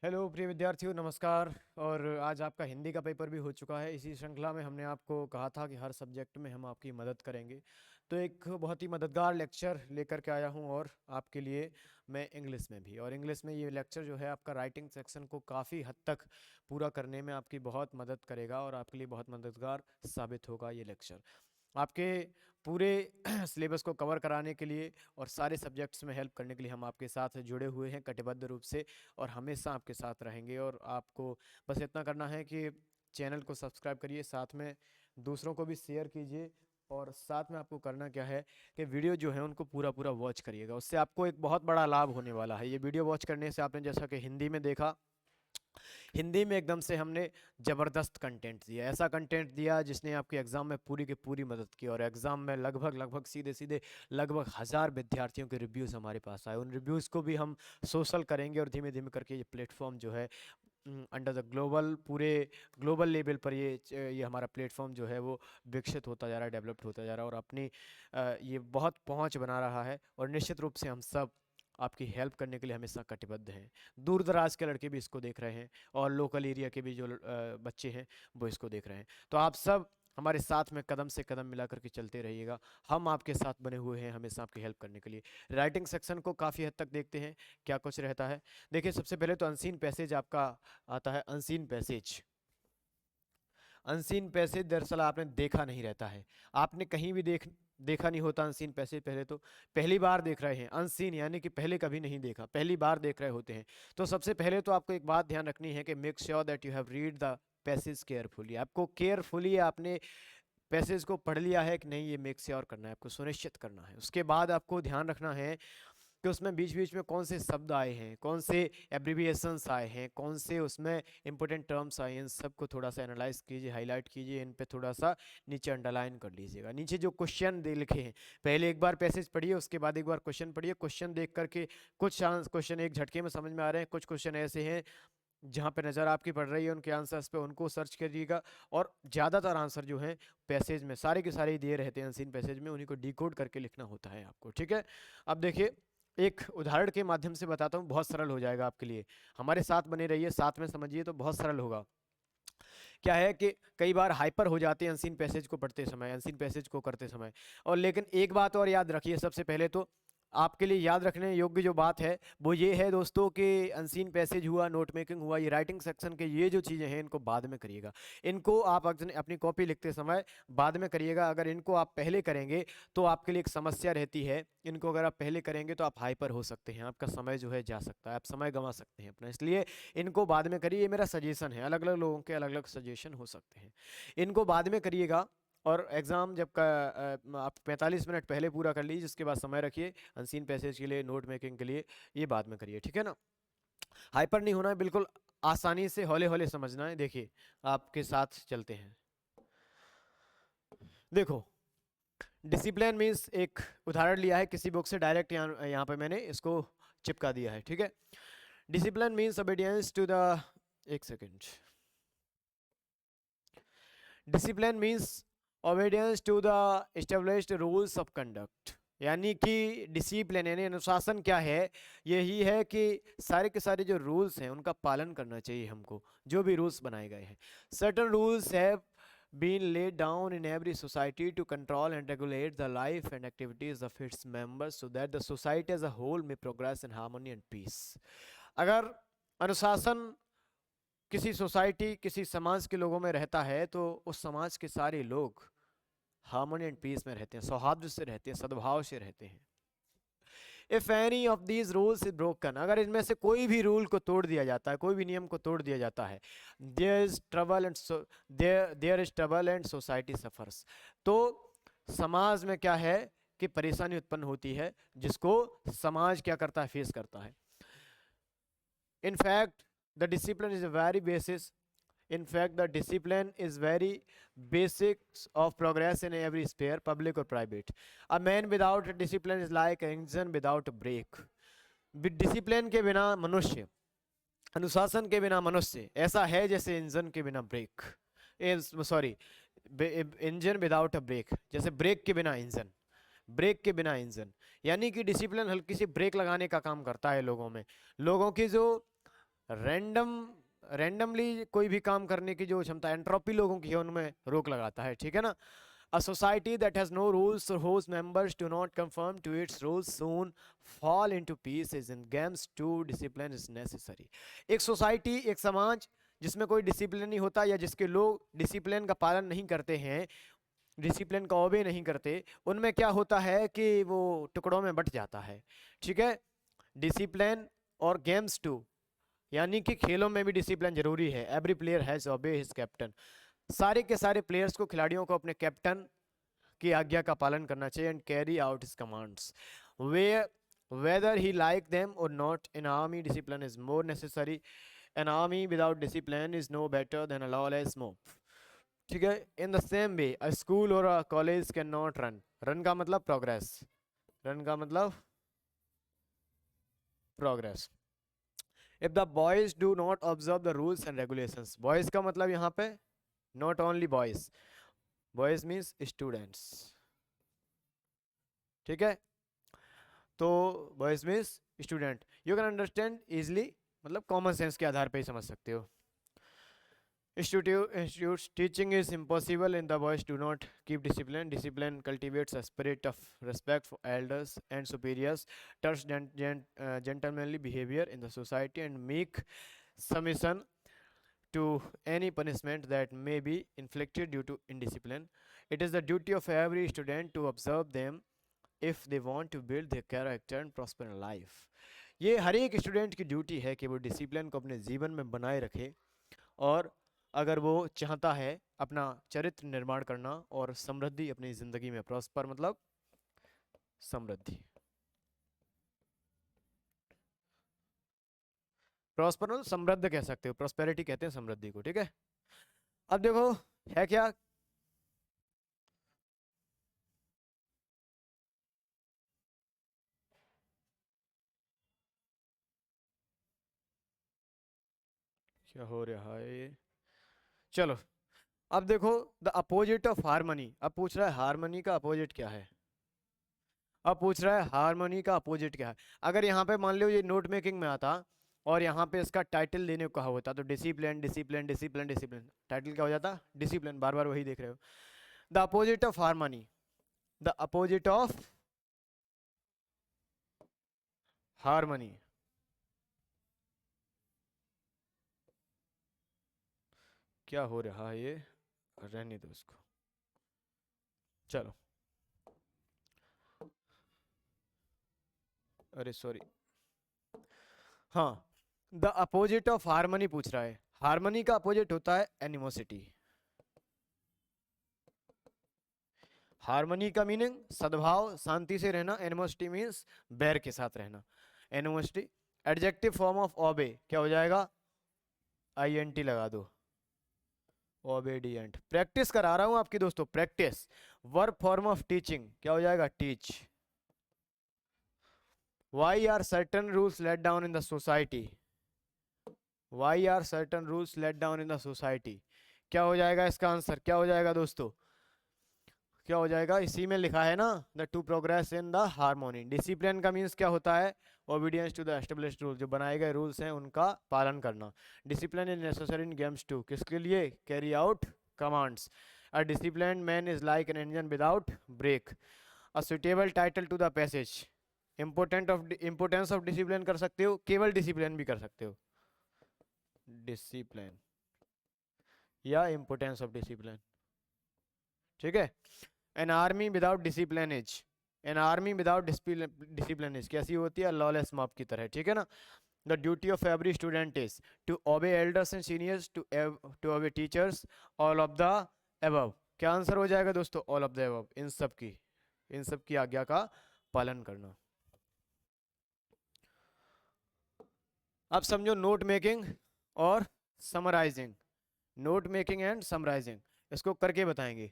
Hello प्रिय विद्यार्थियों, नमस्कार। और आज आपका हिंदी का पेपर भी हो चुका है। इसी श्रृंखला में हमने आपको कहा था कि हर सब्जेक्ट में हम आपकी मदद करेंगे, तो एक बहुत ही मददगार लेक्चर लेकर के आया हूं और आपके लिए मैं इंग्लिश में भी। और इंग्लिश में ये लेक्चर जो है आपका राइटिंग सेक्शन को काफ़ी हद तक पूरा करने में आपकी बहुत मदद करेगा और आपके लिए बहुत मददगार साबित होगा ये लेक्चर। आपके पूरे सिलेबस को कवर कराने के लिए और सारे सब्जेक्ट्स में हेल्प करने के लिए हम आपके साथ जुड़े हुए हैं कटिबद्ध रूप से, और हमेशा आपके साथ रहेंगे। और आपको बस इतना करना है कि चैनल को सब्सक्राइब करिए, साथ में दूसरों को भी शेयर कीजिए, और साथ में आपको करना क्या है कि वीडियो जो है उनको पूरा पूरा वॉच करिएगा। उससे आपको एक बहुत बड़ा लाभ होने वाला है। ये वीडियो वॉच करने से आपने जैसा कि हिंदी में देखा, हिंदी में एकदम से हमने ज़बरदस्त कंटेंट दिया, ऐसा कंटेंट दिया जिसने आपके एग्ज़ाम में पूरी की पूरी मदद की। और एग्ज़ाम में लगभग लगभग सीधे सीधे लगभग 1000 विद्यार्थियों के रिव्यूज़ हमारे पास आए। उन रिव्यूज़ को भी हम सोशल करेंगे और धीमे धीमे करके ये प्लेटफॉर्म जो है अंडर द ग्लोबल, पूरे ग्लोबल लेवल पर ये हमारा प्लेटफॉर्म जो है वो विकसित होता जा रहा है, डेवलप्ड होता जा रहा है, और अपनी ये बहुत पहुंच बना रहा है। और निश्चित रूप से हम सब आपकी हेल्प करने के लिए हमेशा कटिबद्ध हैं। दूर दराज के लड़के भी इसको देख रहे हैं और लोकल एरिया के भी जो बच्चे हैं वो इसको देख रहे हैं। तो आप सब हमारे साथ में कदम से कदम मिला करके चलते रहिएगा। हम आपके साथ बने हुए हैं हमेशा आपकी हेल्प करने के लिए। राइटिंग सेक्शन को काफ़ी हद तक देखते हैं क्या कुछ रहता है। देखिए, सबसे पहले तो अनसीन पैसेज आपका आता है। अनसीन पैसेज, अनसीन पैसेज दरअसल आपने देखा नहीं रहता है, आपने कहीं भी देखा नहीं होता अनसीन पैसेज। पहले तो पहली बार देख रहे हैं अनसीन, यानी कि पहले कभी नहीं देखा, पहली बार देख रहे होते हैं। तो सबसे पहले तो आपको एक बात ध्यान रखनी है कि make sure that you have read the passage carefully. आपको केयरफुली आपने पैसेज को पढ़ लिया है कि नहीं, ये मेक श्योर करना है, आपको सुनिश्चित करना है। उसके बाद आपको ध्यान रखना है कि उसमें बीच बीच में कौन से शब्द आए हैं, कौन से एब्रिविएशंस आए हैं, कौन से उसमें इंपॉर्टेंट टर्म्स आए हैं। इन सबको थोड़ा सा एनालाइज कीजिए, हाईलाइट कीजिए, इन पे थोड़ा सा नीचे अंडरलाइन कर लीजिएगा। नीचे जो क्वेश्चन दे लिखे हैं, पहले एक बार पैसेज पढ़िए, उसके बाद एक बार क्वेश्चन पढ़िए। क्वेश्चन देख करके कुछ क्वेश्चन एक झटके में समझ में आ रहे हैं, कुछ क्वेश्चन ऐसे हैं जहाँ पे नज़र आपकी पड़ रही है उनके आंसर्स पे, उनको सर्च करिएगा। और ज़्यादातर आंसर जो हैं पैसेज में सारे के सारे दिए रहते हैं अनसीन पैसेज में, उन्हीं को डिकोड करके लिखना होता है आपको, ठीक है। अब देखिए, एक उदाहरण के माध्यम से बताता हूँ, बहुत सरल हो जाएगा आपके लिए। हमारे साथ बने रहिए, साथ में समझिए तो बहुत सरल होगा। क्या है कि कई बार हाइपर हो जाते हैं अनसीन पैसेज को पढ़ते समय, अनसीन पैसेज को करते समय। और लेकिन एक बात और याद रखिए, सबसे पहले तो आपके लिए याद रखने योग्य जो बात है वो ये है दोस्तों कि अनसीन पैसेज हुआ, नोट मेकिंग हुआ, ये राइटिंग सेक्शन के ये जो चीज़ें हैं इनको बाद में करिएगा। इनको आप अपनी कॉपी लिखते समय बाद में करिएगा। अगर इनको आप पहले करेंगे तो आपके लिए एक समस्या रहती है। इनको अगर आप पहले करेंगे तो आप हाइपर हो सकते हैं, आपका समय जो है जा सकता है, आप समय गंवा सकते हैं अपना। इसलिए इनको बाद में करिए, ये मेरा सजेशन है, अलग अलग लोगों के अलग अलग सजेशन हो सकते हैं। इनको बाद में करिएगा। और एग्ज़ाम जब का आप 45 मिनट पहले पूरा कर लीजिए, उसके बाद समय रखिए अनसीन पैसेज के लिए, नोट मेकिंग के लिए, ये बाद में करिए, ठीक है ना। हाइपर नहीं होना है, बिल्कुल आसानी से हौले हौले समझना है। देखिए, आपके साथ चलते हैं। देखो, डिसिप्लिन मीन्स, एक उदाहरण लिया है किसी बुक से डायरेक्ट, यहाँ पे मैंने इसको चिपका दिया है, ठीक है। Discipline means obedience to the, एक second, discipline means obedience to the established rules of conduct. यानी कि डिसिप्लिन यानी अनुशासन क्या है, यही है कि सारे के सारे जो रूल्स हैं उनका पालन करना चाहिए हमको, जो भी रूल्स बनाए गए हैं। Certain rules have been laid down in every society to control and regulate the life and activities of its members so that the society as a whole may progress in harmony and peace। अगर अनुशासन किसी society, किसी समाज के लोगों में रहता है तो उस समाज के सारे लोग हार्मनी एंड पीस में रहते हैं, सौहार्द से रहते हैं, सद्भाव से रहते हैं। If any of these rules is broken, अगर इनमें से कोई भी रूल को तोड़ दिया जाता है, कोई भी नियम को तोड़ दिया जाता है, there is trouble and there is trouble and society suffers, तो समाज में क्या है कि परेशानी उत्पन्न होती है, जिसको समाज क्या करता है, फेस करता है। In fact, the discipline is a very basis. In fact, the discipline is very basics of progress in every sphere, public or private. A man without discipline is like an engine without a brake. Discipline के बिना मनुष्य, अनुशासन के बिना मनुष्य ऐसा है जैसे इंजन के बिना brake, sorry, engine without a brake, जैसे ब्रेक के बिना इंजन, ब्रेक के बिना इंजन। यानी कि डिसिप्लिन हल्की सी ब्रेक लगाने का काम करता है लोगों में, लोगों की जो रैंडम रैंडमली कोई भी काम करने की जो क्षमता एंट्रोपी लोगों की है उनमें रोक लगाता है, ठीक है ना। A society that has no rules or whose members do not conform to its rules soon fall into pieces and games too discipline is necessary। एक सोसाइटी, एक समाज जिसमें कोई डिसिप्लिन नहीं होता या जिसके लोग डिसिप्लिन का पालन नहीं करते हैं, डिसिप्लिन का ओबे नहीं करते, उनमें क्या होता है कि वो टुकड़ों में बट जाता है, ठीक है। डिसिप्लिन और गेम्स टू, यानी कि खेलों में भी डिसिप्लिन जरूरी है। एवरी प्लेयर हैज ओबे हिज कैप्टन, सारे के सारे प्लेयर्स को, खिलाड़ियों को अपने कैप्टन की आज्ञा का पालन करना चाहिए। And carry out his commands वे वेदर ही लाइक देम और not. In army discipline is more necessary. An army without discipline is no better than a lawless mob, ठीक है। In the same way a school और a college can not run, run का मतलब progress, run का मतलब progress, if the boys do not observe the rules and regulations. Boys का मतलब यहाँ पे not only boys, boys means students, ठीक है। तो boys means student, you can understand easily, मतलब कॉमन सेंस के आधार पे ही समझ सकते हो। Institutes teaching is impossible and the boys do not keep discipline. Discipline cultivates a spirit of respect for elders and superiors, turns gentlemanly behavior in the society, and make submission to any punishment that may be inflicted due to indiscipline. It is the duty of every student to observe them if they want to build their character and prosper in life। ये हर एक student की duty है कि वो discipline को अपने जीवन में बनाए रखे, और अगर वो चाहता है अपना चरित्र निर्माण करना और समृद्धि अपनी जिंदगी में, प्रॉस्पर मतलब समृद्धि, प्रॉस्पर मतलब समृद्ध कह सकते हो, प्रॉस्पेरिटी कहते हैं समृद्धि को, ठीक है। अब देखो है क्या, क्या हो रहा है ये, चलो अब देखो द अपोजिट ऑफ हारमोनी। अब पूछ रहा है हारमोनी का अपोजिट क्या है, अब पूछ रहा है हारमोनी का अपोजिट क्या है। अगर यहाँ पे मान लो ये नोट मेकिंग में आता और यहाँ पे इसका टाइटल देने को कहा होता तो discipline discipline discipline discipline, title क्या हो जाता, डिसिप्लिन, बार बार वही देख रहे हो। The opposite of harmony, the opposite of harmony, क्या हो रहा है ये, रहने दो इसको, चलो अरे सॉरी, हाँ द अपोजिट ऑफ हारमोनी पूछ रहा है। हारमोनी का अपोजिट होता है एनिमोसिटी। हारमोनी का मीनिंग सद्भाव, शांति से रहना, एनिमोसिटी मीन्स बैर के साथ रहना। एनिमोसिटी एडजेक्टिव फॉर्म ऑफ ओबे क्या हो जाएगा, INT लगा दो, ओबेडिएंट। प्रैक्टिस करा रहा हूं आपकी दोस्तों, practice. Verb form of teaching क्या हो जाएगा, teach. Why are certain rules let down in the society? Why are certain rules let down in the society? क्या हो जाएगा इसका आंसर, क्या हो जाएगा दोस्तों, क्या हो जाएगा, इसी में लिखा है ना, the to progress in the harmony. Discipline का मीन्स क्या होता है, obedience to the established rule, जो बनाए गए रूल्स हैं उनका पालन करना। Discipline is necessary in games to, किसके लिए, carry out commands. A discipline man is like an engine without brake. A suitable title to the passage, importance of discipline कर सकते हो, केवल डिसिप्लिन भी कर सकते हो, डिसिप्लिन या इम्पोर्टेंस ऑफ डिसिप्लिन, ठीक है। N army without discipline is, N army without discipline is कैसी होती है, लॉलेस मॉब की तरह, ठीक है ना। The duty of every student is to obey elders and seniors, to obey teachers, all of the above. क्या आंसर हो जाएगा दोस्तों, ऑल ऑफ द अबव, इन सब की आज्ञा का पालन करना। अब समझो नोट मेकिंग और summarising, note making and summarising, इसको करके बताएंगे।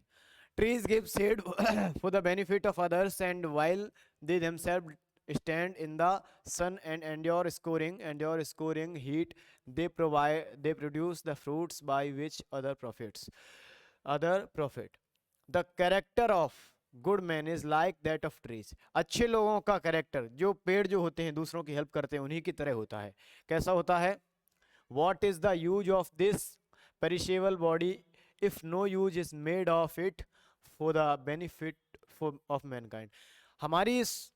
Trees give shade for the benefit of others and while they themselves stand in the sun and endure scoring heat, they produce the fruits by which other profit। The character of good man is like that of trees, अच्छे लोगों का character, जो पेड़ जो होते हैं दूसरों की हेल्प करते हैं उन्हीं की तरह होता है। कैसा होता है, what is the use of this perishable body if no use is made of it for the benefit of mankind? हमारी इस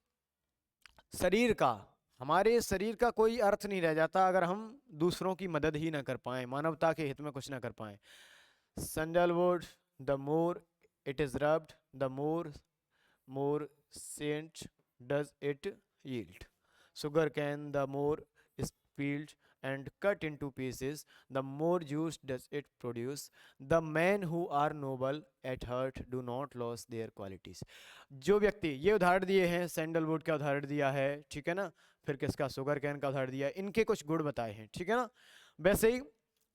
शरीर का हमारे शरीर का कोई अर्थ नहीं रह जाता अगर हम दूसरों की मदद ही ना कर पाएं, मानवता के हित में कुछ ना कर पाएं। Sandalwood, the more it is rubbed, the more scent does it yield. Sugar cane, the more is peeled and cut into pieces, the more juice does it produce. The men who are noble at heart do not lose their qualities. जो व्यक्ति, ये उदाहरण दिए हैं, sandalwood का उदाहरण दिया है, ठीक है ना, फिर किसका, शुगर कैन का उदाहरण दिया है, इनके कुछ गुण बताए हैं, ठीक है ना। वैसे ही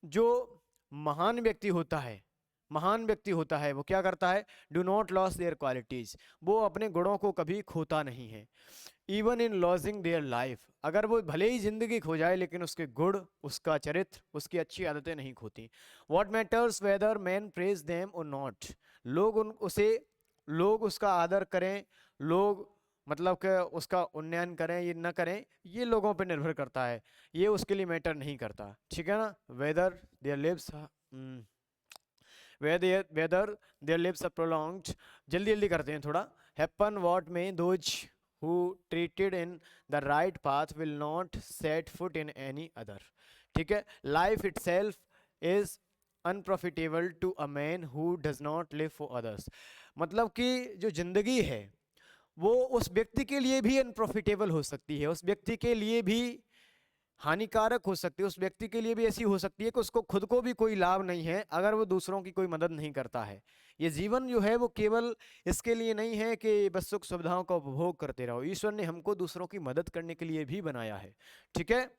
जो महान व्यक्ति होता है, महान व्यक्ति होता है, वो क्या करता है, do not loss there qualities, वो अपने गुणों को कभी खोता नहीं है। Even in lodging their life, अगर वो भले ही जिंदगी खो जाए लेकिन उसके गुण, उसका चरित्र, उसकी अच्छी आदतें नहीं खोती। What matters whether man praise them और नॉट, लोग उसका आदर करें, लोग मतलब कि उसका उन्नयन करें ये न करें, ये लोगों पर निर्भर करता है, ये उसके लिए मैटर नहीं करता, ठीक है ना। Whether their lives whether their lives are prolonged, जल्दी करते हैं थोड़ा, happen what may, those who treated in the right path will not set foot in any other, ठीक है। life itself is unprofitable to a man who does not live for others, मतलब कि जो जिंदगी है वो उस व्यक्ति के लिए भी अनप्रॉफिटेबल हो सकती है, उस व्यक्ति के लिए भी हानिकारक हो सकती है, उस व्यक्ति के लिए भी ऐसी हो सकती है कि उसको खुद को भी कोई लाभ नहीं है अगर वो दूसरों की कोई मदद नहीं करता है। ये जीवन जो है वो केवल इसके लिए नहीं है कि बस सुख सुविधाओं का उपभोग करते रहो, ईश्वर ने हमको दूसरों की मदद करने के लिए भी बनाया है, ठीक है।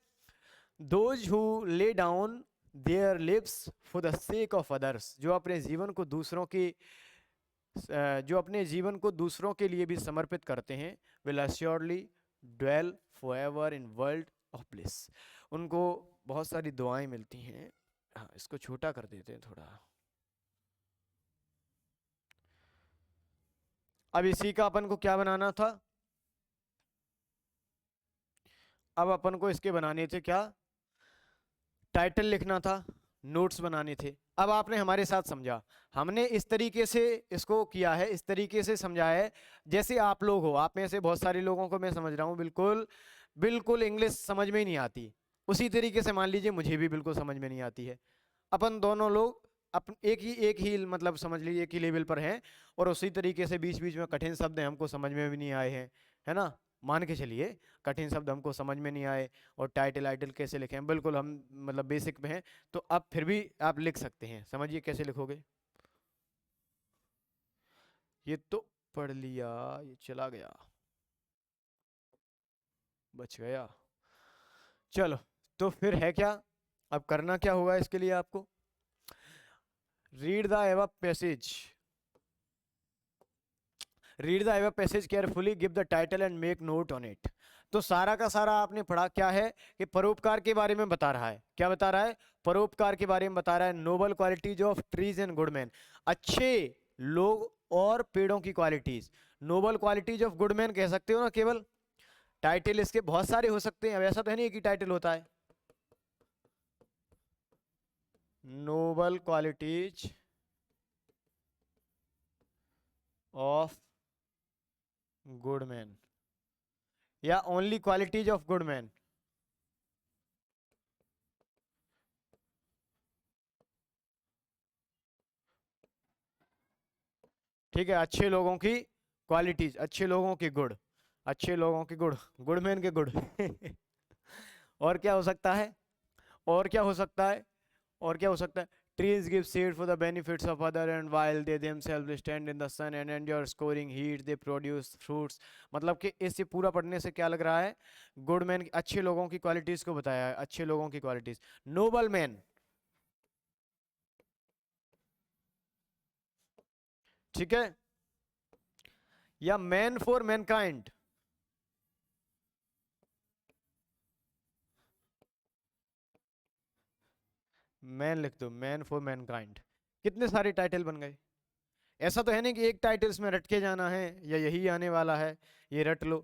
Those who lay down their lives for the sake of others, जो अपने जीवन को दूसरों के लिए भी समर्पित करते हैं, will assuredly dwell forever in world of bliss, उनको बहुत सारी दुआएं मिलती हैं। हाँ, इसको छोटा कर देते हैं थोड़ा। अब इसी का अपन को क्या बनाना था, अब अपन को इसके बनाने थे क्या, टाइटल लिखना था, नोट्स बनाने थे। अब आपने हमारे साथ समझा, हमने इस तरीके से इसको किया है, इस तरीके से समझाया है जैसे आप लोग हो, आप में से बहुत सारे लोगों को मैं समझ रहा हूँ बिल्कुल इंग्लिश समझ में ही नहीं आती, उसी तरीके से मान लीजिए मुझे भी बिल्कुल समझ में नहीं आती है। अपन दोनों लोग एक ही मतलब समझ लीजिए एक ही लेवल पर हैं, और उसी तरीके से बीच बीच में कठिन शब्द हमको समझ में भी नहीं आए हैं, है ना, मान के चलिए कठिन शब्द हमको समझ में नहीं आए, और टाइटल कैसे लिखें बिल्कुल हम मतलब बेसिक में हैं, तो अब फिर भी आप लिख सकते हैं। समझिए कैसे लिखोगे, ये तो पढ़ लिया, ये चला गया, बच गया, चलो तो फिर है क्या, अब करना क्या होगा इसके लिए आपको, read the above passage carefully, give the title and make note on it. तो सारा का सारा आपने पढ़ा क्या है कि परोपकार के बारे में बता रहा है, क्या बता रहा है, परोपकार के बारे में बता रहा है। Noble qualities of trees and good man, अच्छे लोग और पेड़ों की qualities, noble qualities of good man कह सकते हो ना, केवल टाइटल इसके बहुत सारे हो सकते हैं, अब ऐसा तो है नहीं कि टाइटल होता है। Noble qualities of good man या only qualities of good man, ठीक है, अच्छे लोगों की क्वालिटीज, अच्छे लोगों के गुण, अच्छे लोगों के गुण, गुडमैन के गुण और क्या हो सकता है, और क्या हो सकता है, और क्या हो सकता है, trees give shade for the benefits of other and while they themselves stand in the sun and endure scoring heat they produce fruits। मतलब कि इससे पूरा पढ़ने से क्या लग रहा है, गुड मैन अच्छे लोगों की क्वालिटीज को बताया है, अच्छे लोगों की क्वालिटीज। नोबल मैन, ठीक है, या मैन फॉर मैनकाइंड, मैन लिख दो, मैन फॉर मैनकाइंड। कितने सारे टाइटल बन गए, ऐसा तो है नहीं कि एक टाइटल्स में रट के जाना है या यही आने वाला है, ये रट लो।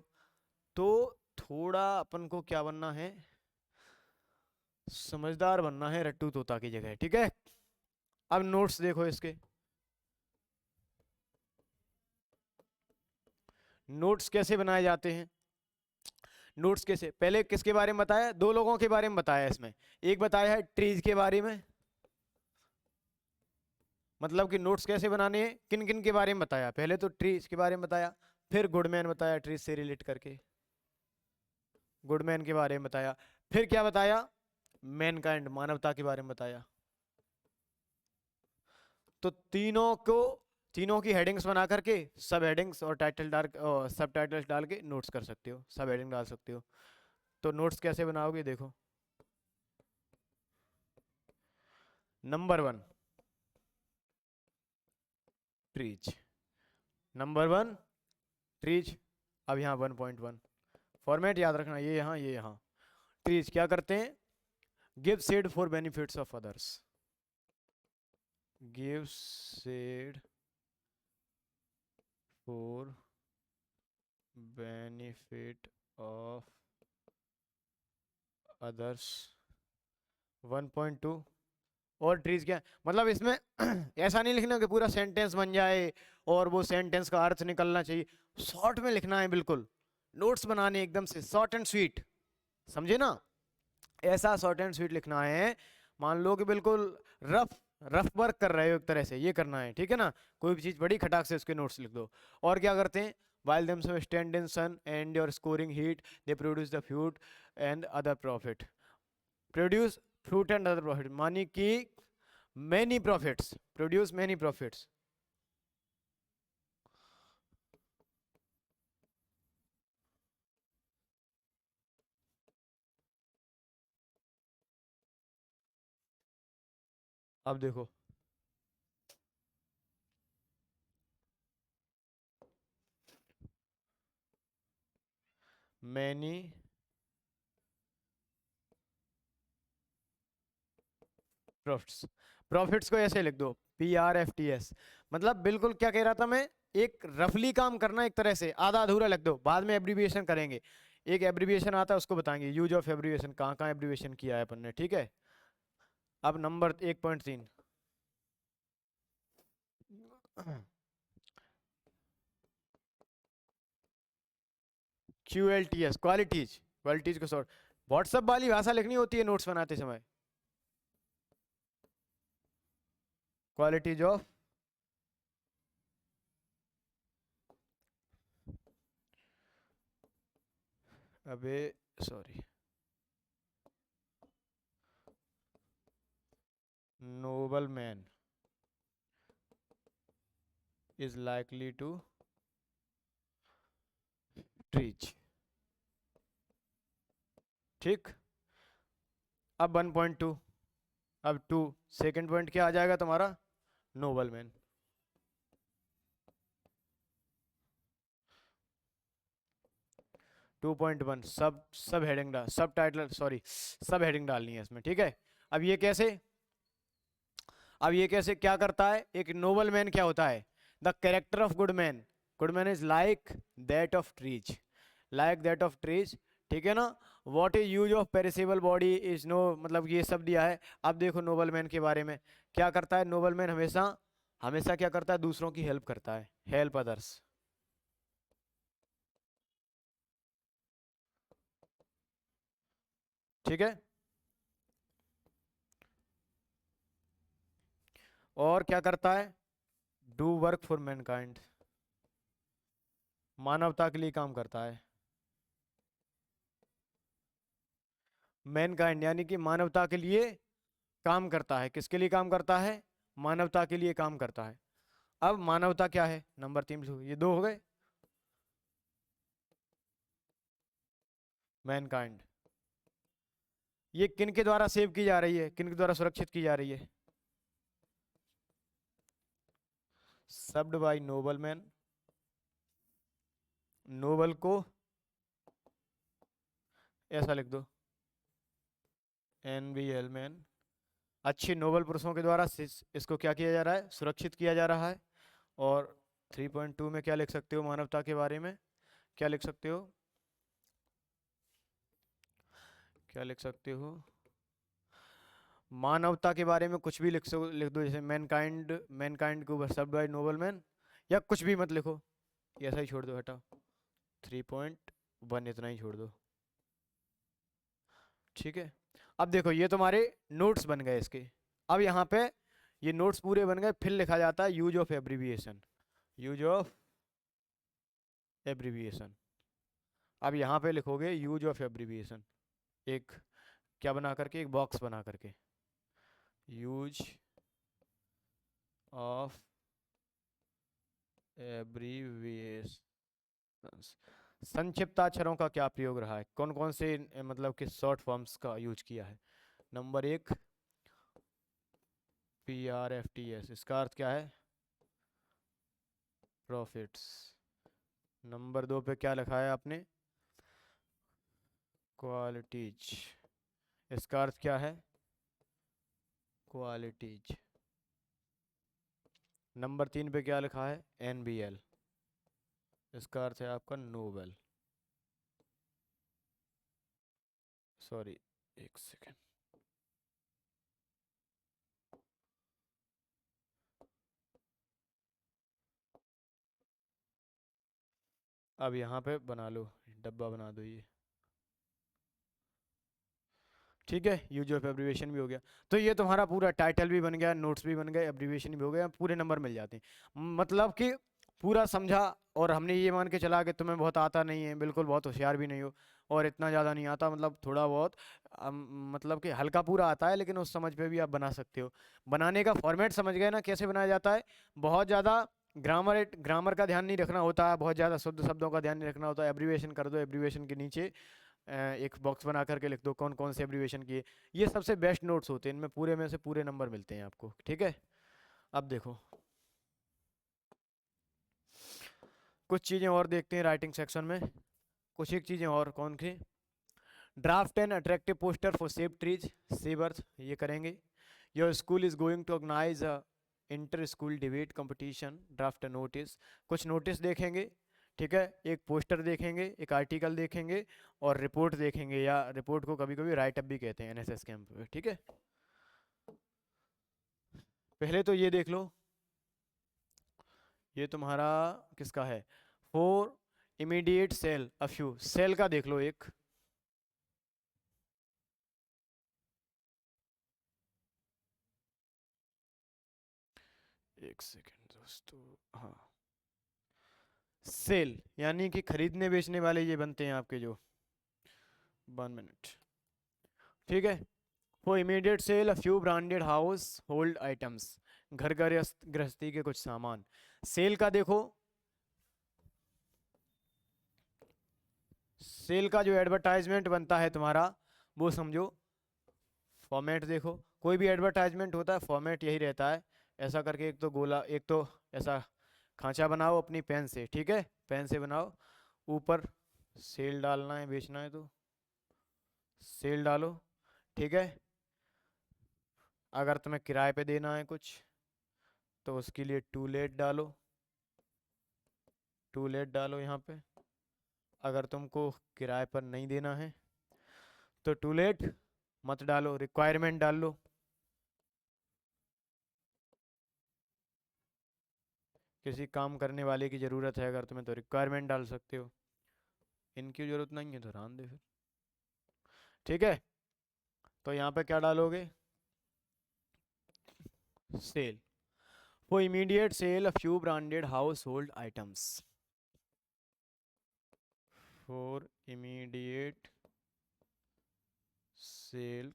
तो थोड़ा अपन को क्या बनना है, समझदार बनना है रट्टू तोता की जगह, ठीक है। अब नोट्स देखो इसके। नोट्स कैसे बनाए जाते हैं? नोट्स कैसे, पहले किसके बारे में बताया? दो लोगों के बारे में बताया इसमें। एक बताया है ट्रीज के बारे में, मतलब कि नोट्स कैसे बनाने हैं, किन किन के बारे में बताया। पहले तो ट्रीज के बारे में बताया, फिर गुडमैन बताया ट्रीज से रिलेट करके, गुडमैन के बारे में बताया। फिर क्या बताया? मैनकाइंड, मानवता के बारे में बताया। तो तीनों को, तीनों की हेडिंग्स बना करके सब हेडिंग्स और टाइटल डाल, सब टाइटल्स डाल के नोट्स कर सकते हो, सब हेडिंग डाल सकते हो। तो नोट्स कैसे बनाओगे देखो। Number 1 trees, number 1 trees. अब यहाँ 1.1 फॉर्मेट याद रखना, ये यहाँ ये यहाँ। ट्रीज क्या करते हैं? Give said for benefits of others, give said for benefit of others. 1.2 और ट्रीज क्या है? मतलब इसमें ऐसा नहीं लिखना कि पूरा सेंटेंस बन जाए और वो सेंटेंस का अर्थ निकलना चाहिए, शॉर्ट में लिखना है बिल्कुल। नोट्स बनाने एकदम से शॉर्ट एंड स्वीट, समझे ना? ऐसा शॉर्ट एंड स्वीट लिखना है। मान लो कि बिल्कुल रफ रफ वर्क कर रहे हो एक तरह से, ये करना है, ठीक है ना? कोई भी चीज बड़ी खटाक से उसके नोट्स लिख दो। और क्या करते हैं? while themselves stand in sun and your scoring heat, they produce the fruit and other profit, produce fruit and other profit, मानी कि many profits, produce many profits। अब देखो, many प्रॉफिट्स, प्रॉफिट्स को ऐसे लिख दो PRFTS। मतलब बिल्कुल क्या कह रहा था मैं, एक रफली काम करना, एक तरह से आधा अधूरा लिख दो, बाद में एब्रीविएशन करेंगे। एक एब्रीविएशन आता है उसको बताएंगे, यूज ऑफ एब्रीविएशन, कहाँ कहाँ एब्रीविएशन किया है अपन ने, ठीक है। अब नंबर 1.3 QLTS, क्वालिटीज, क्वालिटीज को सॉर्ट। व्हाट्सएप वाली भाषा लिखनी होती है नोट्स बनाते समय। क्वालिटीज ऑफ, अबे sorry, noble man is likely to reach, ठीक। अब 1.2, अब 2, सेकेंड पॉइंट क्या आ जाएगा तुम्हारा? Noble man. 2.1 सब सब हेडिंग डाल, सब टाइटल सॉरी सब हेडिंग डालनी है इसमें, ठीक है। अब ये कैसे, अब ये कैसे क्या करता है? एक नोबल मैन क्या होता है? The character of good man, good man is like that of trees, like that of trees, ठीक है ना। What is use of perishable body is no, मतलब ये सब दिया है। अब देखो नोबल मैन के बारे में क्या करता है। नोबल मैन हमेशा हमेशा क्या करता है? दूसरों की हेल्प करता है, हेल्प अदर्स, ठीक है। और क्या करता है? डू वर्क फॉर मैनकाइंड, मानवता के लिए काम करता है। मैनकाइंड यानी कि मानवता के लिए काम करता है। किसके लिए काम करता है? मानवता के लिए काम करता है। अब मानवता क्या है? नंबर 3, ये दो हो गए। मैनकाइंड ये किन के द्वारा सेव की जा रही है, किन के द्वारा सुरक्षित की जा रही है? Served by noble man, noble को ऐसा लिख दो, NBL मैन, अच्छे नोबल पुरुषों के द्वारा इसको क्या किया जा रहा है? सुरक्षित किया जा रहा है। और 3.2 में क्या लिख सकते हो मानवता के बारे में? क्या लिख सकते हो? क्या लिख सकते हो? मानवता के बारे में कुछ भी लिख दो, जैसे मैनकाइंड को सर्व्ड बाय नोबल मैन, या कुछ भी मत लिखो, ये ऐसा ही छोड़ दो, हटाओ। 3.1 इतना ही छोड़ दो, ठीक है। अब देखो ये तुम्हारे नोट्स बन गए इसके। अब यहाँ पे ये नोट्स पूरे बन गए, फिर लिखा जाता है use of abbreviation, use of abbreviation. अब यहाँ पे लिखोगे यूज ऑफ एब्रीविएशन, एक क्या बना करके, एक बॉक्स बना करके, यूज ऑफ एब्रीविएशन। संक्षिप्ताक्षरों का क्या प्रयोग रहा है, कौन कौन से मतलब कि शॉर्ट फॉर्म्स का यूज किया है। नंबर 1 PRFTS, इसका अर्थ क्या है, प्रॉफिट्स। नंबर 2 पे क्या लिखा है आपने, क्वालिटीज, इसका अर्थ क्या है, क्वालिटीज। नंबर 3 पे क्या लिखा है, NBL, इसका अर्थ है आपका नोबल। सॉरी, एक सेकेंड, अब यहाँ पे बना लो, डब्बा बना दो ये, ठीक है। यूज ऑफ एब्रीविएशन भी हो गया। तो ये तुम्हारा पूरा टाइटल भी बन गया, नोट्स भी बन गए, एब्रीविएशन भी हो गया, पूरे नंबर मिल जाते हैं। मतलब कि पूरा समझा, और हमने ये मान के चला कि तुम्हें बहुत आता नहीं है, बिल्कुल बहुत होशियार भी नहीं हो, और इतना ज़्यादा नहीं आता, मतलब थोड़ा बहुत मतलब कि हल्का पूरा आता है, लेकिन उस समझ पे भी आप बना सकते हो। बनाने का फॉर्मेट समझ गए ना, कैसे बनाया जाता है। बहुत ज़्यादा ग्रामर का ध्यान नहीं रखना होता है, बहुत ज़्यादा शुद्ध शब्दों का ध्यान नहीं रखना होता है। एब्रीविएशन कर दो, एब्रीविएशन के नीचे एक बॉक्स बना करके लिख दो कौन कौन से एब्रीविएशन किए। ये सबसे बेस्ट नोट्स होते हैं, इनमें पूरे में से पूरे नंबर मिलते हैं आपको, ठीक है। अब देखो कुछ चीज़ें और देखते हैं राइटिंग सेक्शन में, कुछ एक चीज़ें और, कौन सी, draft an attractive poster for save trees, save earth, ये करेंगे। Your school is going to organise a inter school debate competition, draft a notice, कुछ नोटिस देखेंगे, ठीक है। एक पोस्टर देखेंगे, एक आर्टिकल देखेंगे, और रिपोर्ट देखेंगे, या रिपोर्ट को कभी कभी राइट अप भी कहते हैं NSS कैंप में, ठीक है। पहले तो ये देख लो, ये तुम्हारा किसका है, for immediate sale a few, sale का देख लो एक, एक सेकेंड दोस्तों, हाँ, सेल यानी कि खरीदने बेचने वाले ये बनते हैं आपके जो, 1 मिनट, ठीक है। For immediate sale a few branded household items, घर गृहस्थी के कुछ सामान। सेल का देखो, सेल का जो एडवर्टाइजमेंट बनता है तुम्हारा, वो समझो, फॉर्मेट देखो, कोई भी एडवर्टाइजमेंट होता है फॉर्मेट यही रहता है, ऐसा करके एक तो गोला, एक तो ऐसा खांचा बनाओ अपनी पेन से, ठीक है, पेन से बनाओ, ऊपर सेल डालना है, बेचना है तो सेल डालो, ठीक है। अगर तुम्हें किराए पे देना है कुछ, तो उसके लिए टू लेट डालो, टू लेट डालो यहाँ पे। अगर तुमको किराए पर नहीं देना है तो टू लेट मत डालो, रिक्वायरमेंट डाल लो, किसी काम करने वाले की ज़रूरत है अगर तुम्हें तो रिक्वायरमेंट डाल सकते हो, इनकी ज़रूरत नहीं है तो रहने दे फिर, ठीक है। तो यहाँ पे क्या डालोगे, sale, for immediate sale a few branded household items, for immediate sale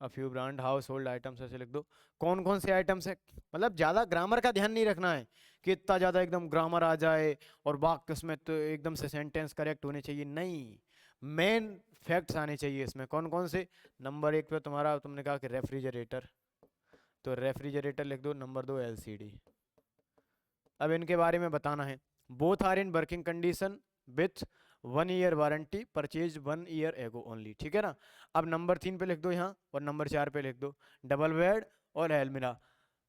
a few brand household items, ऐसे लिख दो। कौन कौन से आइटम्स है, मतलब ज़्यादा ग्रामर का ध्यान नहीं रखना है कि इतना ज़्यादा एकदम ग्रामर आ जाए और वाक्य उसमें तो एकदम से सेंटेंस करेक्ट होने चाहिए, नहीं, मेन फैक्ट्स आने चाहिए इसमें। कौन कौन से, नंबर 1 पे तुम्हारा, तुमने कहा कि रेफ्रिजरेटर, तो रेफ्रिजरेटर लिख दो। नंबर 2 LCD, अब इनके बारे में बताना है। Both are in working condition with 1 year warranty, purchase 1 year ago only, ठीक है ना। अब नंबर 3 पे लिख दो यहाँ, और नंबर 4 पे लिख दो डबल बेड और एलमिरा,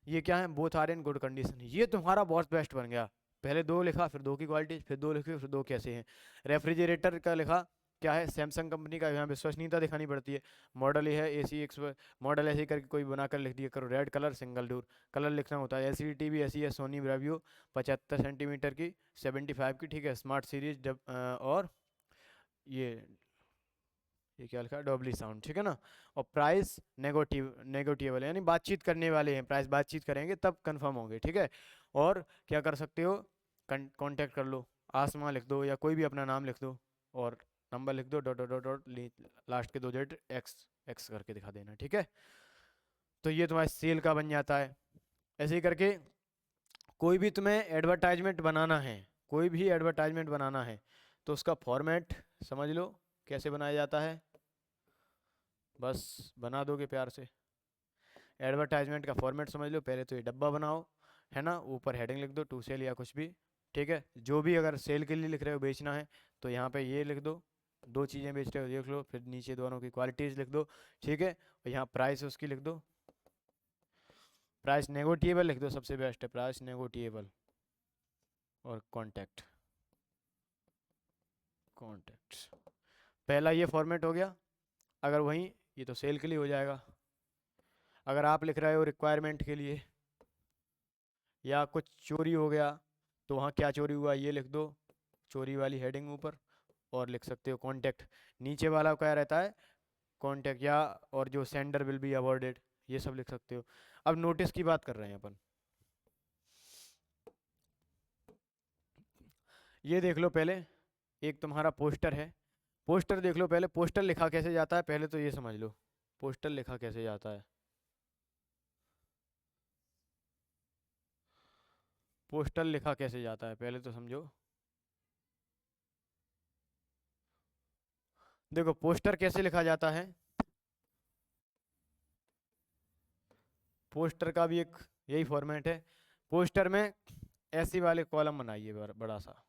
ये क्या है, both are in good condition. ये तुम्हारा बहुत बेस्ट बन गया। पहले 2 लिखा, फिर 2 की क्वालिटी, फिर 2 लिखे, फिर 2 कैसे हैं। रेफ्रिजरेटर का लिखा क्या है, सैमसंग कंपनी का यहाँ विश्वसनीयता दिखानी पड़ती है। मॉडल ये है AC एक्स, मॉडल ऐसे ही करके कोई बनाकर लिख दिया करो, red colour single door, colour लिखना होता है। LCD टीवी ऐसी है, सोनी ब्रावियो 75 सेंटीमीटर की, 75 की, ठीक है, स्मार्ट सीरीज और ये क्या लिखा है, डॉल्बी साउंड, ठीक है ना। और प्राइस नेगोटिएबल यानी बातचीत करने वाले हैं, प्राइस बातचीत करेंगे तब कंफर्म होंगे, ठीक है। और क्या कर सकते हो, कांटेक्ट कर लो, आसमा लिख दो या कोई भी अपना नाम लिख दो और नंबर लिख दो, dot dot dot dot, last के 2 डिजिट एक्स एक्स करके दिखा देना, ठीक है। तो ये तुम्हारे सेल का बन जाता है। ऐसे ही करके कोई भी तुम्हें एडवर्टाइजमेंट बनाना है, कोई भी एडवर्टाइजमेंट बनाना है तो उसका फॉर्मेट समझ लो कैसे बनाया जाता है, बस बना दोगे प्यार से। एडवर्टाइजमेंट का फॉर्मेट समझ लो, पहले तो ये डब्बा बनाओ, है ना, ऊपर हेडिंग लिख दो टू सेल या कुछ भी, ठीक है। जो भी अगर सेल के लिए लिख रहे हो, बेचना है, तो यहाँ पे ये लिख दो, 2 चीज़ें बेच रहे हो देख लो, फिर नीचे दोनों की क्वालिटीज़ लिख दो, ठीक है। और यहाँ प्राइस उसकी लिख दो, प्राइस नेगोटिएबल लिख दो, सबसे बेस्ट है प्राइस नेगोटिएबल, और कॉन्टैक्ट, कॉन्टैक्ट, पहला ये फॉर्मेट हो गया। अगर वहीं, ये तो सेल के लिए हो जाएगा। अगर आप लिख रहे हो रिक्वायरमेंट के लिए या कुछ चोरी हो गया, तो वहाँ क्या चोरी हुआ ये लिख दो, चोरी वाली हेडिंग ऊपर, और लिख सकते हो कॉन्टैक्ट, नीचे वाला क्या रहता है, कॉन्टैक्ट, या और जो सेंडर विल बी अवॉर्डेड, ये सब लिख सकते हो। अब नोटिस की बात कर रहे हैं अपन, ये देख लो पहले, एक तुम्हारा पोस्टर है, पोस्टर देख लो पहले, पोस्टर लिखा कैसे जाता है पहले तो ये समझ लो, पोस्टर लिखा कैसे जाता है, पोस्टर लिखा कैसे जाता है पहले तो समझो। देखो पोस्टर कैसे लिखा जाता है, पोस्टर का भी एक यही फॉर्मेट है। पोस्टर में ऐसी वाले कॉलम बनाइए बड़ा सा,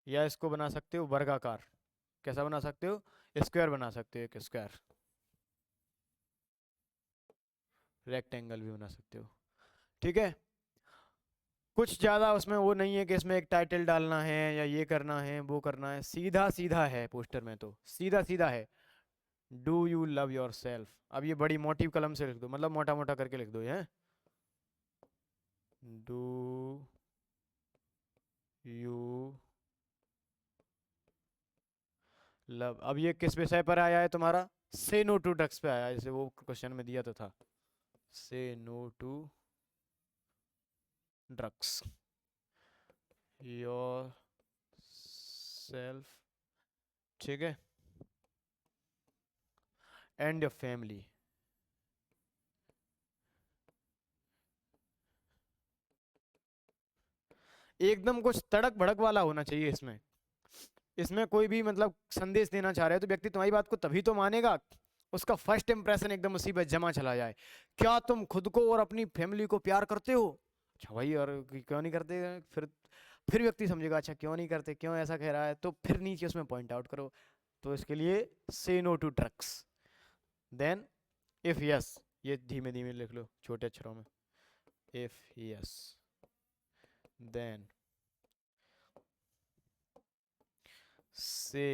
या इसको बना सकते हो वर्गाकार, कैसा बना सकते हो, स्क्वायर बना सकते हो, एक स्क्वायर, रेक्टेंगल भी बना सकते हो, ठीक है। कुछ ज़्यादा उसमें वो नहीं है कि इसमें एक टाइटल डालना है या ये करना है वो करना है, सीधा सीधा है पोस्टर में, तो सीधा सीधा है, do you love your self. अब ये बड़ी मोटी कलम से लिख दो, मतलब मोटा मोटा करके लिख दो, ये डू यू लव। अब ये किस विषय पर आया है तुम्हारा, से नो टू ड्रग्स पे आया है, जैसे वो क्वेश्चन में दिया तो था, say no to drugs yourself, ठीक है, एंड योर फैमिली। एकदम कुछ तड़क भड़क वाला होना चाहिए इसमें, इसमें कोई भी मतलब संदेश देना चाह रहे हो तो व्यक्ति तुम्हारी बात को तभी तो मानेगा, उसका फर्स्ट इंप्रेशन एकदम उसी पर जमा चला जाए। क्या तुम खुद को और अपनी फैमिली को प्यार करते हो, अच्छा भाई, और क्यों नहीं करते, फिर व्यक्ति समझेगा अच्छा क्यों नहीं करते, क्यों ऐसा कह रहा है, तो फिर नीचे उसमें पॉइंट आउट करो। तो इसके लिए say no to drugs, then if yes, ये धीमे धीमे लिख लो छोटे अक्षरों में, if yes then say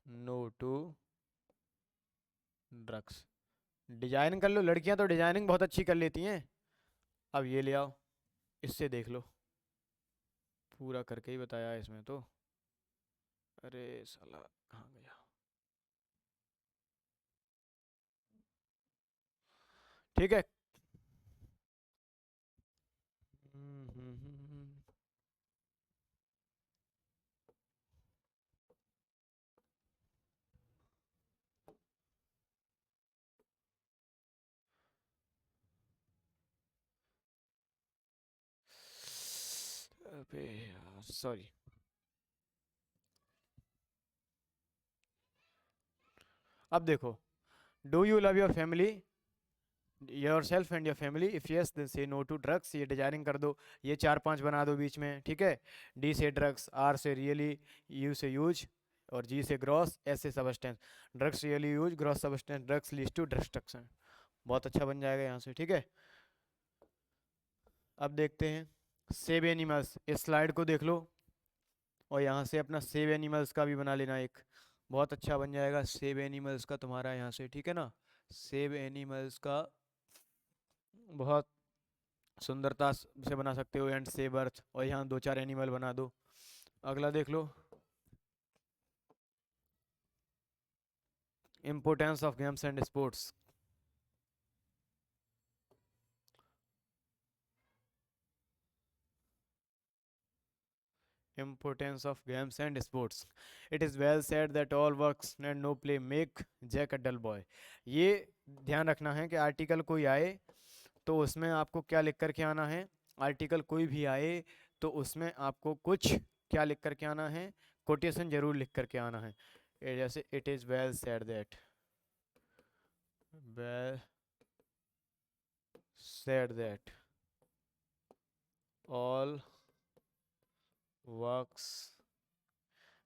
no to drugs. Design कर लो, लड़कियां तो डिजाइनिंग बहुत अच्छी कर लेती हैं। अब ये ले आओ, इससे देख लो, पूरा करके ही बताया है इसमें तो, अरे साला कहाँ गया, ठीक है। हम्म, हम्म, हम्म, अबे यार सॉरी। अब देखो, do you love your family, yourself and your family, if yes then say no to drugs, ये डिजाइनिंग कर दो, ये 4 5 बना दो बीच में, ठीक है। डी से ड्रग्स, आर से रियली, यू से यूज, और जी से ग्रॉस, एस से substance, drugs really use, gross substance, drugs leads to destruction, बहुत अच्छा बन जाएगा यहाँ से, ठीक है। अब देखते हैं सेव एनिमल्स, इस स्लाइड को देख लो और यहाँ से अपना सेव एनिमल्स का भी बना लेना, एक बहुत अच्छा बन जाएगा सेव एनिमल्स का तुम्हारा यहाँ से, ठीक है ना। सेव एनिमल्स का बहुत सुंदरता से बना सकते हो, एंड सेव अर्थ, और यहाँ दो चार एनिमल बना दो। अगला देख लो, importance of games and sports. Importance of games and sports. It is well said that all works and no play make Jack a dull boy. ये ध्यान रखना है कि आर्टिकल कोई आए तो उसमें आपको क्या लिख कर के आना है, आर्टिकल कोई भी आए तो उसमें आपको कुछ क्या लिख कर के आना है, कोटेशन जरूर लिख कर के आना है। जैसे it is well said that, well said that all works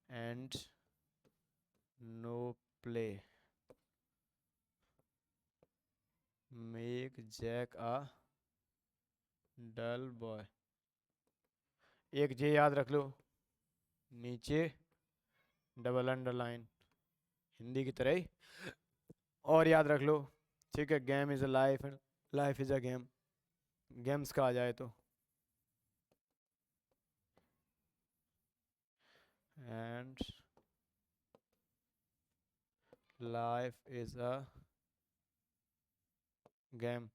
and no play make Jack a dull boy। एक जे याद रख लो, नीचे डबल अंडरलाइन, हिंदी की तरह ही, और याद रख लो, ठीक है, game is a life and life is a game, games का आ जाए तो, and life is a game,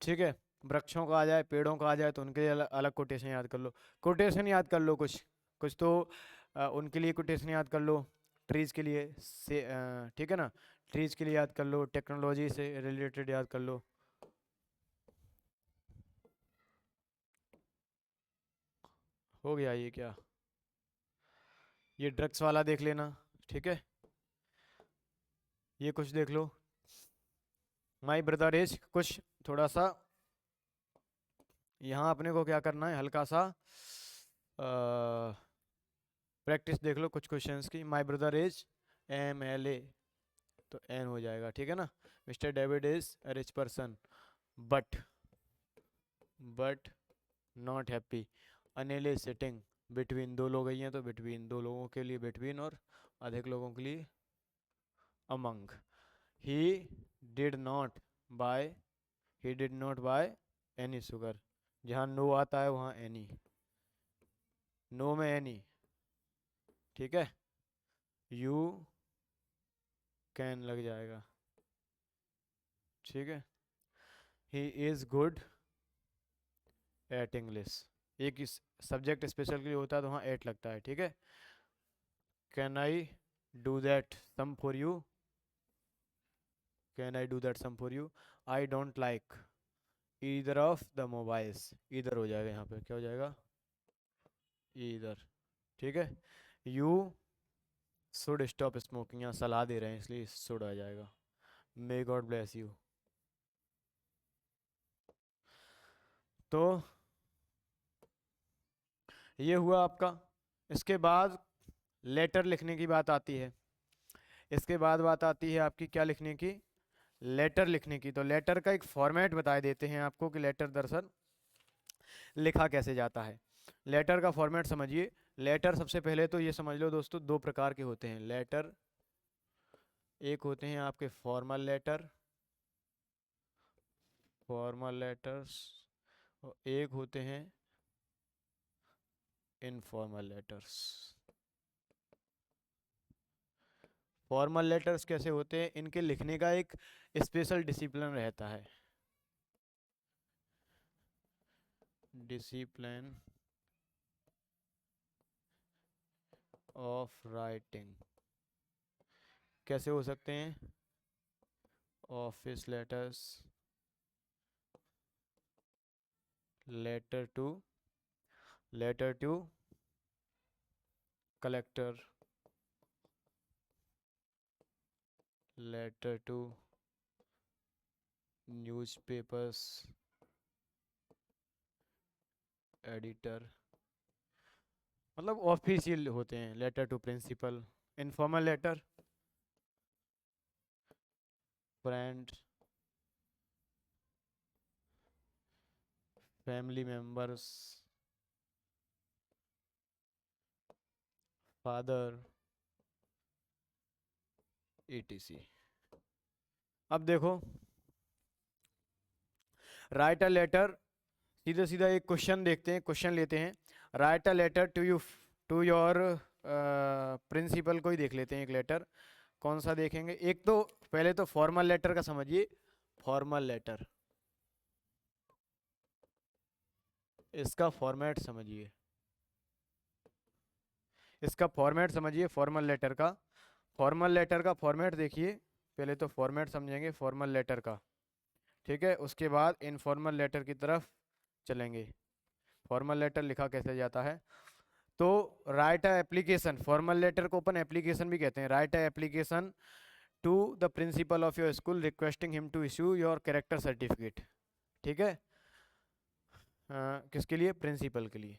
ठीक है। वृक्षों का आ जाए, पेड़ों का आ जाए तो उनके लिए अलग अलग कोटेशन याद कर लो, कोटेशन याद कर लो कुछ कुछ तो उनके लिए कोटेशन याद कर लो, ट्रीज के लिए से, ठीक है ना, ट्रीज के लिए याद कर लो, टेक्नोलॉजी से रिलेटेड याद कर लो। हो गया ये क्या, ये ड्रग्स वाला देख लेना, ठीक है, ये कुछ देख लो, माई ब्रदर इज कुछ थोड़ा सा, यहाँ अपने को क्या करना है, हल्का सा प्रैक्टिस देख लो कुछ क्वेश्चंस की। माई ब्रदर इज MLA, तो एन हो जाएगा, ठीक है ना। Mister David is a rich person but not happy. Anil is sitting between, दो लोग ही हैं तो बिटवीन, दो लोगों के लिए बिटवीन, और अधिक लोगों के लिए among. He did not buy, he did not buy any sugar, जहाँ नो आता है वहाँ एनी, नो में एनी, ठीक है, यू कैन लग जाएगा, ठीक है। He is good at English, एक इस सब्जेक्ट स्पेशल के लिए होता है तो वहाँ एट लगता है, ठीक है। Can I do that sum for you, can I do that sum for you. I don't like either of the mobiles, इधर हो जाएगा, यहाँ पे क्या हो जाएगा, इधर, ठीक है। यू शुड स्टॉप स्मोकिंग, यहाँ सलाह दे रहे हैं इसलिए शुड आ जाएगा। May God bless you. तो ये हुआ आपका, इसके बाद लेटर लिखने की बात आती है, इसके बाद बात आती है आपकी क्या लिखने की, लेटर लिखने की। तो लेटर का एक फॉर्मेट बता देते हैं आपको कि लेटर दरअसल लिखा कैसे जाता है। लेटर का फॉर्मेट समझिए, लेटर सबसे पहले तो ये समझ लो दोस्तों, दो प्रकार के होते हैं लेटर, एक होते हैं आपके फॉर्मल लेटर, फॉर्मल लेटर्स, और एक होते हैं इनफॉर्मल लेटर्स। फॉर्मल लेटर्स कैसे होते हैं, इनके लिखने का एक स्पेशल डिसिप्लिन रहता है, डिसिप्लिन ऑफ राइटिंग। कैसे हो सकते हैं, office letters, letter to, letter to collector, letter to newspapers editor, मतलब ऑफिशियल होते हैं, letter to principal. Informal letter, friend, family members, father, etc। अब देखो, राइट अ लेटर, सीधा सीधा एक क्वेश्चन देखते हैं, क्वेश्चन लेते हैं। Write a letter to your principal को ही देख लेते हैं, एक लेटर कौन सा देखेंगे। एक तो पहले तो फॉर्मल लेटर का समझिए, फॉर्मल लेटर, इसका फॉर्मेट समझिए, इसका फॉर्मेट समझिए फॉर्मल लेटर का। फॉर्मल लेटर का फॉर्मेट देखिए, पहले तो फॉर्मेट समझेंगे फॉर्मल लेटर का, ठीक है, उसके बाद इनफॉर्मल लेटर की तरफ चलेंगे। फॉर्मल लेटर लिखा कैसे जाता है, तो write a application, formal letter को अपन एप्लीकेशन भी कहते हैं। Write a application to the principal of your school requesting him to issue your character certificate, ठीक है। किसके लिए, प्रिंसिपल के लिए,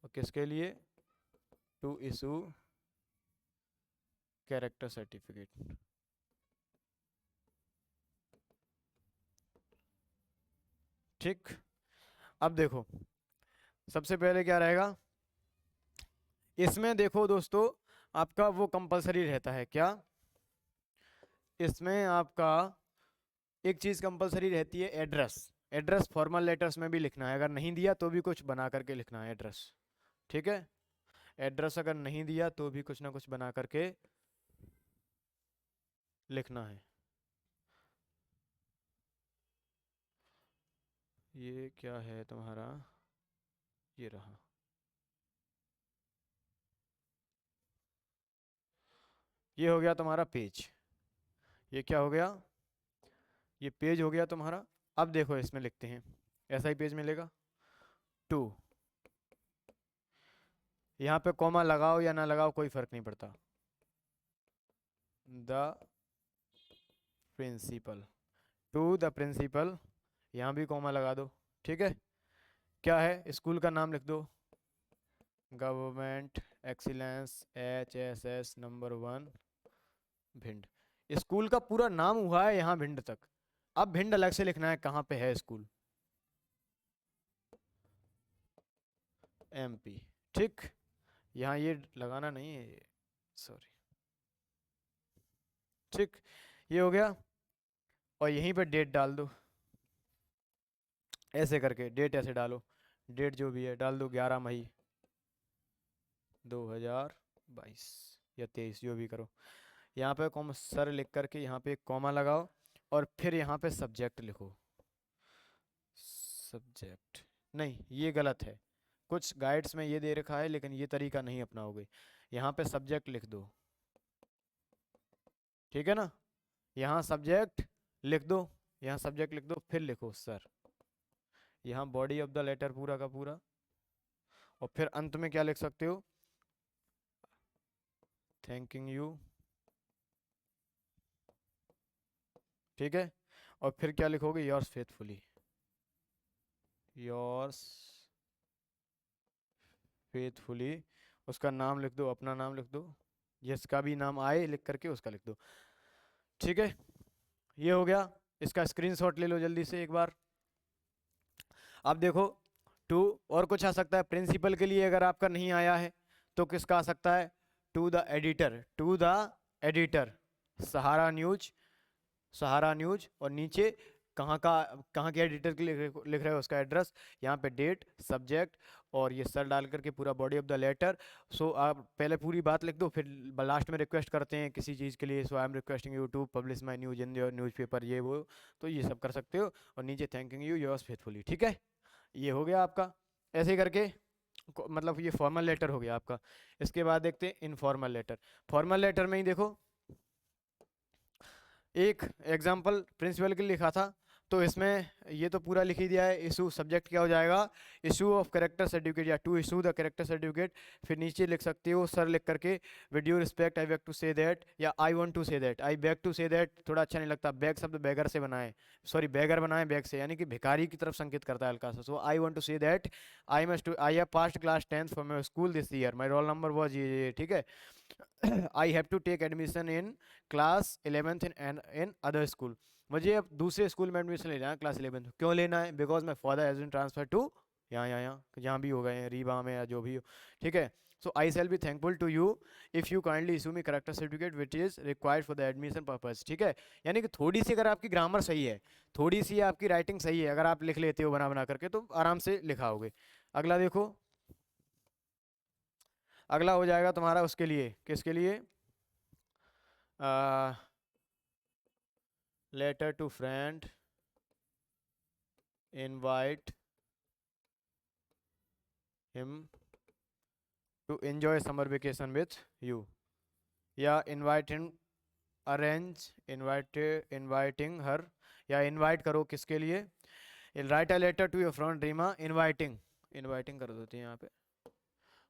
और किसके लिए, टू इशू कैरेक्टर सर्टिफिकेट। ठीक, अब देखो सबसे पहले क्या रहेगा इसमें, देखो दोस्तों, आपका वो कंपलसरी रहता है क्या, इसमें आपका एक चीज कंपलसरी रहती है, एड्रेस। एड्रेस फॉर्मल लेटर्स में भी लिखना है, अगर नहीं दिया तो भी कुछ बना करके लिखना है एड्रेस, ठीक है। एड्रेस अगर नहीं दिया तो भी कुछ ना कुछ बना करके लिखना है। ये क्या है तुम्हारा, ये रहा, ये हो गया तुम्हारा पेज, ये क्या हो गया, ये पेज हो गया तुम्हारा। अब देखो इसमें लिखते हैं, ऐसा ही पेज मिलेगा, टू, यहाँ पे कॉमा लगाओ या ना लगाओ कोई फर्क नहीं पड़ता, the principal, to the principal, यहाँ भी कॉमा लगा दो, ठीक है। क्या है, स्कूल का नाम लिख दो, government excellence HSS number 1 Bhind. School का पूरा नाम हुआ है यहाँ भिंड तक, अब भिंड अलग से लिखना है कहाँ पे है स्कूल, MP, ठीक। यहाँ ये लगाना नहीं है, सॉरी, ठीक, ये हो गया। और यहीं पे डेट डाल दो, ऐसे करके डेट ऐसे डालो, डेट जो भी है डाल दो, 11 मई 2022 या 23, जो भी करो। यहाँ पे कॉमा सर लिख करके यहाँ पे एक कॉमा लगाओ, और फिर यहाँ पे सब्जेक्ट लिखो, सब्जेक्ट, नहीं ये गलत है, कुछ गाइड्स में ये दे रखा है लेकिन ये तरीका नहीं अपनाओगे, यहाँ पे सब्जेक्ट लिख दो, ठीक है ना। यहाँ सब्जेक्ट लिख दो, यहाँ सब्जेक्ट लिख दो, फिर लिखो सर, यहाँ बॉडी ऑफ द लेटर पूरा का पूरा, और फिर अंत में क्या लिख सकते हो, थैंकिंग यू, ठीक है। और फिर क्या लिखोगे, योर्स फेथफुली, योर्स फेथफुली, उसका नाम लिख दो, अपना नाम लिख दो, जिसका भी नाम आए लिख करके उसका लिख दो, ठीक है। ये हो गया, इसका स्क्रीनशॉट ले लो जल्दी से एक बार। अब देखो, टू और कुछ आ सकता है प्रिंसिपल के लिए, अगर आपका नहीं आया है तो किसका आ सकता है, to the editor, to the editor, Sahara news, Sahara news, और नीचे कहाँ का, कहाँ के एडिटर के लिख रहे हो उसका एड्रेस, यहाँ पे डेट, सब्जेक्ट, और ये सर डाल करके पूरा बॉडी ऑफ द लेटर। सो आप पहले पूरी बात लिख दो, फिर लास्ट में रिक्वेस्ट करते हैं किसी चीज़ के लिए, so I am requesting you to publish my news in your newspaper, ये वो, तो ये सब कर सकते हो, और नीचे थैंकिंग यू योर्स फेथफुली, ठीक है। ये हो गया आपका, ऐसे ही करके मतलब ये फॉर्मल लेटर हो गया आपका। इसके बाद देखते हैं इनफॉर्मल लेटर। फॉर्मल लेटर में ही देखो, एक एग्जाम्पल प्रिंसिपल के लिए लिखा था, तो इसमें ये तो पूरा लिख ही दिया है। इशू सब्जेक्ट क्या हो जाएगा, इशू ऑफ कैरेक्टर सर्टिफिकेट, या to issue the character certificate. फिर नीचे लिख सकते हो सर लिख करके, with due respect I beg to say that, या I want to say that. I beg to say that थोड़ा अच्छा नहीं लगता, बैग शब्द बैगर से बनाए, सॉरी बैगर बनाए बैग से, यानी कि भिखारी की तरफ संकेत करता है हल्का सा। So I want to say that I have passed class 10th from my school this year, my roll number was ये, ठीक है। I have to take admission in class 11th in other school. मुझे अब दूसरे school में admission लेना है class 11 क्यों लेना है, because my father has been transfer to यहाँ जहाँ भी हो गए हैं, रीवा में या जो भी हो, ठीक है। So I shall be thankful to you if you kindly issue me character certificate which is required for the admission purpose, ठीक है। यानी कि थोड़ी सी अगर आपकी ग्रामर सही है, थोड़ी सी आपकी राइटिंग सही है, अगर आप लिख लेते हो बना बना करके तो आराम से लिखाओगे। अगला देखो, अगला हो जाएगा तुम्हारा उसके लिए, किसके लिए, letter to friend invite him to enjoy summer vacation with you, या invite him, arrange inviting her, या इनवाइट करो किसके लिए, write a letter to your friend Reema inviting, inviting कर देते हैं यहाँ पे,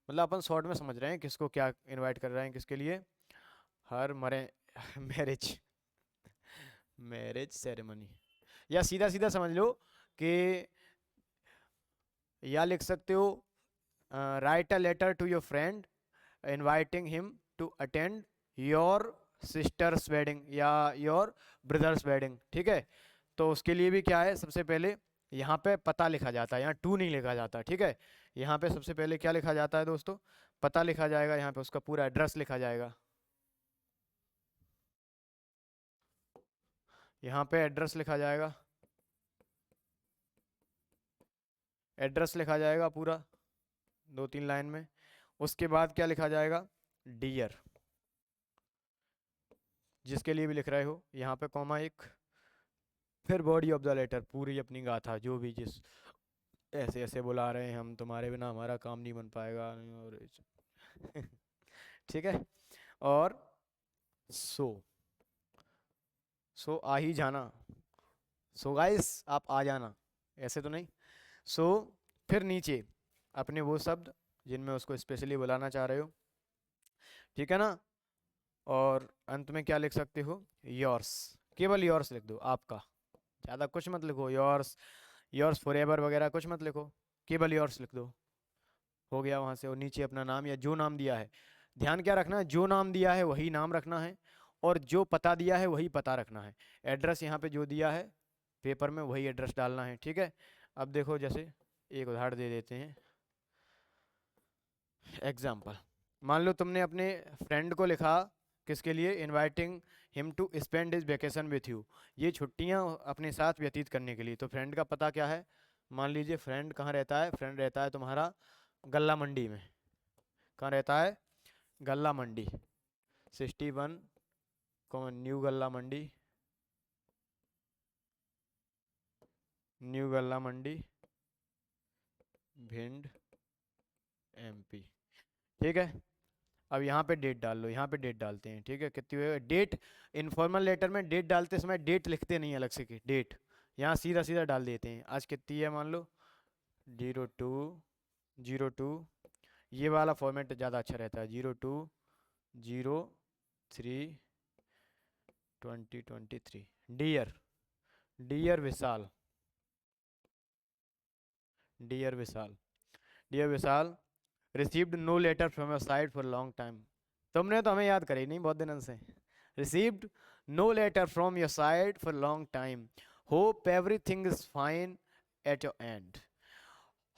मतलब अपन शॉर्ट में समझ रहे हैं किसको क्या इनवाइट कर रहे हैं, किसके लिए, हर मरे मैरिज, मैरिज सेरेमनी, या सीधा सीधा समझ लो कि या लिख सकते हो write a letter to your friend inviting him to attend your sister's wedding या योर ब्रदर्स वेडिंग, ठीक है। तो उसके लिए भी क्या है, सबसे पहले यहाँ पे पता लिखा जाता है, यहाँ टू नहीं लिखा जाता, ठीक है। यहाँ पे सबसे पहले क्या लिखा जाता है दोस्तों, पता लिखा जाएगा, यहाँ पे उसका पूरा एड्रेस लिखा जाएगा, यहाँ पे एड्रेस लिखा जाएगा, एड्रेस लिखा जाएगा पूरा 2-3 लाइन में। उसके बाद क्या लिखा जाएगा, डियर, जिसके लिए भी लिख रहे हो, यहाँ पे कॉमा एक, फिर बॉडी ऑफ द लेटर, पूरी अपनी गाथा, जो भी जिस ऐसे ऐसे बुला रहे हैं हम, तुम्हारे बिना हमारा काम नहीं बन पाएगा और ठीक है। और सो, सो आ ही जाना, सो गाइस आप आ जाना, ऐसे तो नहीं। सो फिर नीचे अपने वो शब्द जिनमें उसको स्पेशली बुलाना चाह रहे हो, ठीक है ना। और अंत में क्या लिख सकते हो, योर्स, केवल योर्स लिख दो, आपका, ज़्यादा कुछ मत लिखो, योर्स, योर्स फॉर एवर वगैरह कुछ मत लिखो, केवल योर्स लिख दो, हो गया वहाँ से। और नीचे अपना नाम या जो नाम दिया है, ध्यान क्या रखना है, जो नाम दिया है वही नाम रखना है, और जो पता दिया है वही पता रखना है, एड्रेस यहाँ पे जो दिया है पेपर में वही एड्रेस डालना है, ठीक है। अब देखो, जैसे एक उदाहरण दे देते हैं, एग्जाम्पल, मान लो तुमने अपने फ्रेंड को लिखा, किसके लिए, inviting him to spend his vacation with you, ये छुट्टियां अपने साथ व्यतीत करने के लिए। तो फ्रेंड का पता क्या है, मान लीजिए फ्रेंड कहाँ रहता है, फ्रेंड रहता है तुम्हारा गल्ला मंडी में, कहाँ रहता है, गल्ला मंडी 61 न्यू गल्ला मंडी, न्यू गल्ला मंडी भिंड एमपी, ठीक है। अब यहाँ पे डेट डाल लो, यहाँ पे डेट डालते हैं, ठीक है, कितनी हुई डेट, इनफॉर्मल लेटर में डेट डालते समय डेट लिखते नहीं अलग से कि डेट, यहाँ सीधा सीधा डाल देते हैं, आज कितनी है मान लो 02/02, ये वाला फॉर्मेट ज़्यादा अच्छा रहता है, 02/03/2023, dear, dear Vishal, dear Vishal, dear Vishal, received no letter from your side for long time, तुमने तो हमें याद करी नहीं बहुत दिनों से, received no letter from your side for long time, hope everything is fine at your end,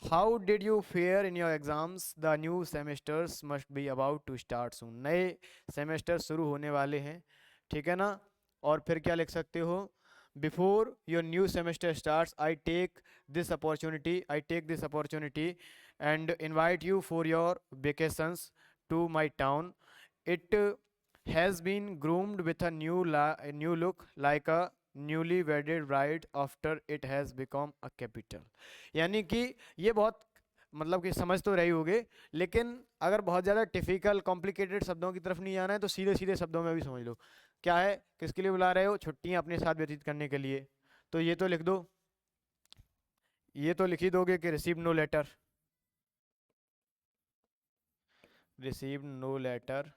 how did you fare in your exams, the new semesters must be about to start soon, नए semester शुरू होने वाले हैं, ठीक है ना। और फिर क्या लिख सकते हो, before your new semester starts I take this opportunity and invite you for your vacations to my town, it has been groomed with a new look like a newly wedded bride after it has become a capital, यानी कि ये बहुत, मतलब कि समझ तो रही होगे, लेकिन अगर बहुत ज़्यादा टिफिकल कॉम्प्लिकेटेड शब्दों की तरफ नहीं आना है तो सीधे सीधे शब्दों में भी समझ लो, क्या है, किसके लिए बुला रहे हो, छुट्टियां अपने साथ व्यतीत करने के लिए, तो ये तो लिख दो, ये तो लिख ही दोगे कि receive no letter, receive no letter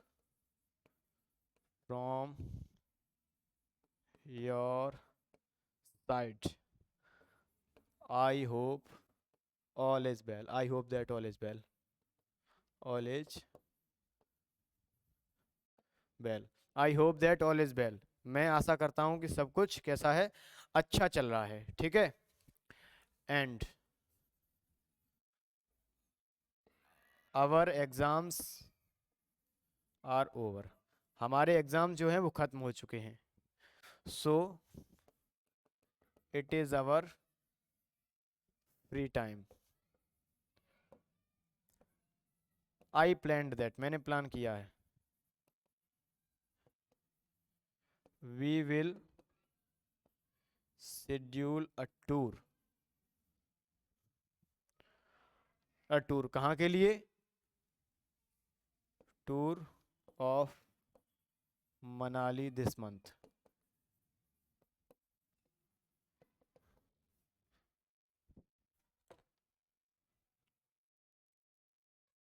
from your side, I hope all is well, I hope that all is well, all is well, I hope that all is well, मैं आशा करता हूँ कि सब कुछ कैसा है, अच्छा चल रहा है, ठीक है। And our exams are over, हमारे एग्जाम जो हैं वो खत्म हो चुके हैं। So it is our free time, I planned that, मैंने प्लान किया है। We will schedule a tour, a tour कहाँ के लिए, tour of Manali this month,